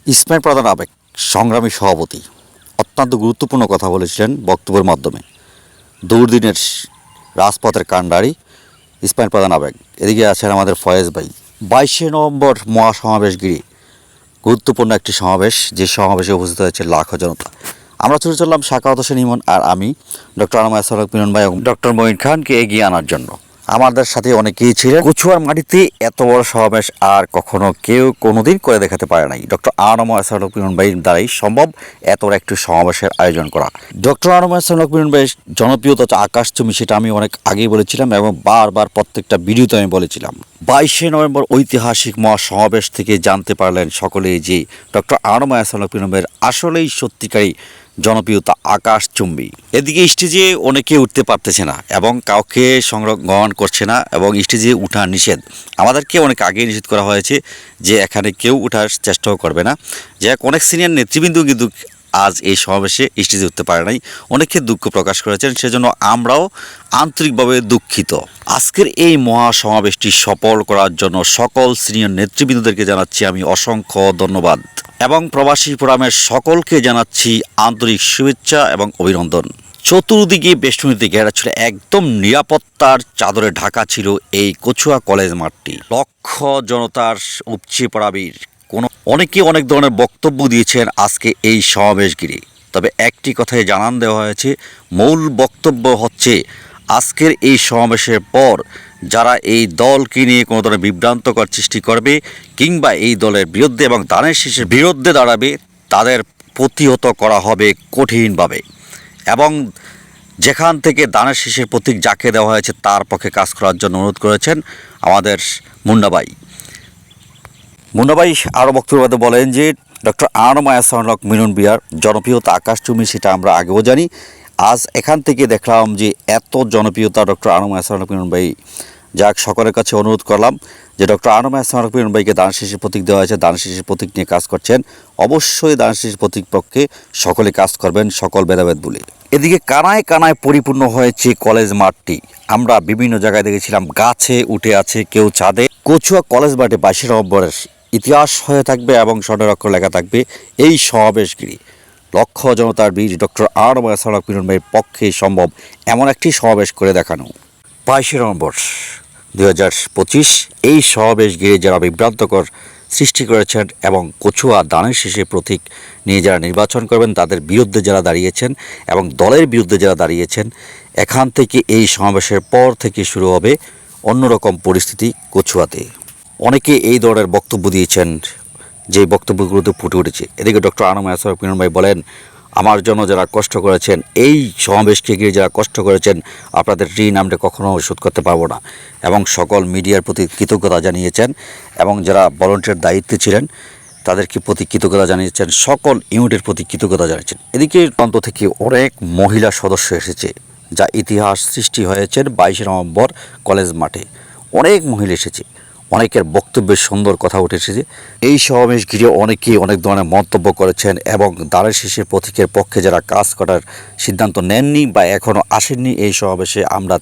ইসমাইল প্রধান আবেগ সংগ্রামী সভাপতি অত্যন্ত গুরুত্বপূর্ণ কথা বলেছিলেন বক্তব্যের মাধ্যমে। দুর্দিনের রাজপথের কাণ্ডারি ইসমাইল প্রধান আবেগ। এদিকে আছেন আমাদের ফয়েজ ভাই। 22শে নভেম্বর মহাসমাবেশ ঘিরে গুরুত্বপূর্ণ একটি সমাবেশ, যে সমাবেশে উপস্থিত হয়েছে লাখো জনতা। আমরা চলে চললাম সাখাওয়াত হোসেন ইমন আর আমি ডক্টর আনোয়ার মিনন ভাই এবং ডক্টর মঈন খানকে এগিয়ে আনার জন্য। আমাদের সাথে অনেকেই ছিলেন। কচুয়ার মাটিতে এত বড় সমাবেশ আর কখনো কেউ কোনোদিন করে দেখাতে পারে নাই। ডক্টর আনোয়ার মিনন ভাইয়ের দ্বারাই সম্ভব এত বড় একটি সমাবেশের আয়োজন করা। ডক্টর আনোয়ার মিনন ভাইয়ের জনপ্রিয়তা আকাশচুম্বী, সেটা আমি অনেক আগেই বলেছিলাম এবং বারবার প্রত্যেকটা ভিডিওতে আমি বলেছিলাম। 22শে নভেম্বর ঐতিহাসিক মহাসমাবেশ থেকে জানতে পারলেন সকলেই যে ডক্টর আনোয়ার মিনন ভাইয়ের আসলেই সত্যিকারই জনপ্রিয়তা আকাশচুম্বী। এদিকে স্টেজে অনেকে উঠতে পারতেছে না এবং কাউকে সংরক্ষণ করছে না এবং স্টেজে উঠা নিষেধ। আমাদেরকে অনেক আগে নিষেধ করা হয়েছে যে এখানে কেউ উঠার চেষ্টাও করবে না। যে অনেক সিনিয়র নেতৃবৃন্দ কিন্তু আজ এই সমাবেশে স্টেজে উঠতে পারে নাই, অনেকে দুঃখ প্রকাশ করেছেন। সেজন্য আমরাও আন্তরিকভাবে দুঃখিত। আজকের এই মহাসমাবেশটি সফল করার জন্য সকল সিনিয়র নেতৃবৃন্দদেরকে জানাচ্ছি আমি অসংখ্য ধন্যবাদ এবং প্রবাসী ফোরামের সকলকে জানাচ্ছি আন্তরিক শুভেচ্ছা এবং অভিনন্দন। চতুর্দিকে বেষ্টনীতে ঘেরা ছিল, একদম নিরাপত্তার চাদরে ঢাকা ছিল এই কচুয়া কলেজ মাঠটি। লক্ষ জনতার উপচে পড়া ভিড়। অনেকে অনেক ধরনের বক্তব্য দিয়েছেন আজকে এই সমাবেশ ঘিরে। তবে একটি কথাই জানান দেওয়া হয়েছে, মূল বক্তব্য হচ্ছে আজকের এই সমাবেশের পর যারা এই দলকে নিয়ে কোনো ধরনের বিভ্রান্তকর সৃষ্টি করবে কিংবা এই দলের বিরুদ্ধে এবং দানের শীষের বিরুদ্ধে দাঁড়াবে, তাদের প্রতিহত করা হবে কঠিনভাবে। এবং যেখান থেকে দানের শীষের প্রতীক যাকে দেওয়া হয়েছে তার পক্ষে কাজ করার জন্য অনুরোধ করেছেন আমাদের মুন্নাভাই। মুন্নাভাই আরও বক্তব্য বলেন যে ডক্টর আনোয়ার মিনন বিয়ার জনপ্রিয়তা আকাশচুম্বী, সেটা আমরা আগেও জানি। আজ এখান থেকে দেখলাম যে এত জনপ্রিয়তা ডক্টর আনোয়ার মিনন ভাই। যাক, সকলের কাছে অনুরোধ করলাম যে ডক্টর আনোয়ার মিনন ভাইকে দানের শীষের প্রতীক দেওয়া হয়েছে, দানের শীষের প্রতীক নিয়ে কাজ করছেন। অবশ্যই দানের শীষের প্রতীক পক্ষে সকলে কাজ করবেন, সকল ভেদাভেদ বলে। এদিকে কানায় কানায় পরিপূর্ণ হয়েছে কলেজ মাঠটি। আমরা বিভিন্ন জায়গায় দেখেছিলাম গাছে উঠে আছে, কেউ ছাদে। কচুয়া কলেজ মাঠে 22শে নভেম্বরের ইতিহাস হয়ে থাকবে এবং স্বর্ণের অক্ষর লেখা থাকবে এই সমাবেশগিরি। লক্ষ জনতার বীর ডক্টর আনোয়ার মিনন ভাইয়ের পক্ষে সম্ভব এমন একটি সমাবেশ করে দেখানো। 22শে নভেম্বর 2025 এই সমাবেশ ঘিরে যারা বিভ্রান্তকর সৃষ্টি করেছেন এবং কচুয়া দানের শীষের প্রতীক নিয়ে যারা নির্বাচন করবেন তাদের বিরুদ্ধে যারা দাঁড়িয়েছেন এবং দলের বিরুদ্ধে যারা দাঁড়িয়েছেন, এখান থেকে এই সমাবেশের পর থেকে শুরু হবে অন্যরকম পরিস্থিতি কচুয়াতে। অনেকে এই ধরনের বক্তব্য দিয়েছেন, যে বক্তব্যগুলোতে ফুটে উঠেছে। এদিকে ডক্টর আনোয়ার মিনন ভাই বলেন, আমার জন্য যারা কষ্ট করেছেন, এই সমাবেশকে ঘিরে যারা কষ্ট করেছেন, আপনাদের ঋণ আমরা কখনো শোধ করতে পারবো না। এবং সকল মিডিয়ার প্রতি কৃতজ্ঞতা জানিয়েছেন এবং যারা ভলান্টিয়ার দায়িত্বে ছিলেন তাদেরকে প্রতি কৃতজ্ঞতা জানিয়েছেন, সকল ইউনিটের প্রতি কৃতজ্ঞতা জানিয়েছেন। এদিকে প্রান্ত থেকে অনেক মহিলা সদস্য এসেছে, যা ইতিহাস সৃষ্টি হয়েছেন 22শে নভেম্বর কলেজ মাঠে। অনেক মহিলা এসেছে, অনেকের বক্তব্যের সুন্দর কথা উঠে এসেছে। এই সমাবেশ ঘিরে অনেকেই অনেক ধরনের মন্তব্য করেছেন এবং দানের শীষের প্রতীকের পক্ষে যারা কাজ করার সিদ্ধান্ত নেননি বা এখনও আসেননি, এই সমাবেশে আমরা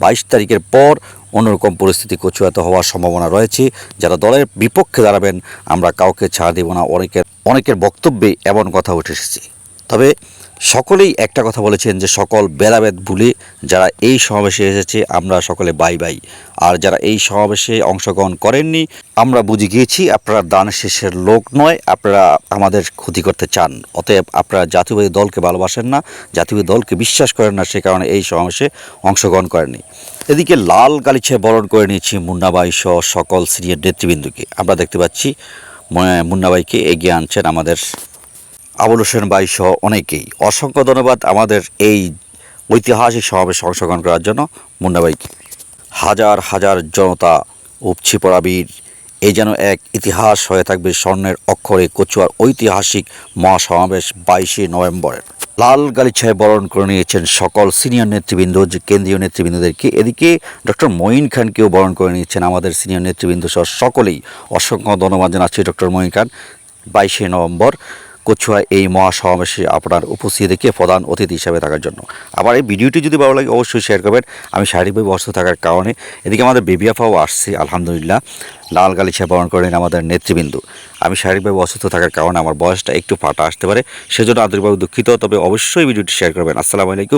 22 তারিখের পর অন্যরকম পরিস্থিতি কচুয়াতে হওয়ার সম্ভাবনা রয়েছে। যারা দলের বিপক্ষে দাঁড়াবেন আমরা কাউকে ছাড় দেব না। অনেকের বক্তব্যে এমন কথা উঠে এসেছে। তবে সকলেই একটা কথা বলেছেন যে সকল ভেদাভেদ ভুলে যারা এই সমাবেশে এসেছে আমরা সকলে বাই বাই। আর যারা এই সমাবেশে অংশগ্রহণ করেননি, আমরা বুঝে গিয়েছি আপনারা দানের শীষের লোক নয়, আপনারা আমাদের ক্ষতি করতে চান। অতএব আপনারা জাতীয়বাদী দলকে ভালোবাসেন না, জাতীয়বাদী দলকে বিশ্বাস করেন না, সে কারণে এই সমাবেশে অংশগ্রহণ করেননি। এদিকে লাল গালিচায় বরণ করে নিয়েছি মুন্নাভাই সহ সকল সিনিয়র নেতৃবৃন্দকে। আমরা দেখতে পাচ্ছি মুন্নাভাইকে এগিয়ে আনছেন আমাদের আবুল হোসেন ভাই সহ অনেকেই। অসংখ্য ধন্যবাদ আমাদের এই ঐতিহাসিক সমাবেশে অংশগ্রহণ করার জন্য মুন্নাভাইকে। হাজার হাজার জনতা উপচে পড়া ভিড়, এই যেন এক ইতিহাস হয়ে থাকবে স্বর্ণের অক্ষরে কচুয়ার ঐতিহাসিক মহাসমাবেশ 22শে নভেম্বরের। লাল গালিচায় বরণ করে নিয়েছেন সকল সিনিয়র নেতৃবৃন্দ, যে কেন্দ্রীয় নেতৃবৃন্দদেরকে। এদিকে ডক্টর মঈন খানকেও বরণ করে নিয়েছেন আমাদের সিনিয়র নেতৃবৃন্দ সহ সকলেই। অসংখ্য ধন্যবাদ জানাচ্ছি ডক্টর মঈন খান। 22শে নভেম্বর কচুয়া এই মহাসমাবেশে আপনার উপস্থিতি দেখে প্রধান অতিথি হিসাবে থাকার জন্য। আবার এই ভিডিওটি যদি ভালো লাগে অবশ্যই শেয়ার করবেন। আমি শারীরিকভাবে অসুস্থ থাকার কারণে এদিকে আমাদের বেবি আপাও আসছে, আলহামদুলিল্লাহ লাল গালিচা বরণ করেন আমাদের নেতৃবৃন্দ। আমি শারীরিকভাবে অসুস্থ থাকার কারণে আমার বয়সটা একটু ফাটা আসতে পারে, সেজন্য আন্তরিকভাবে দুঃখিত। তবে অবশ্যই ভিডিওটি শেয়ার করবেন। আসসালামু আলাইকুম।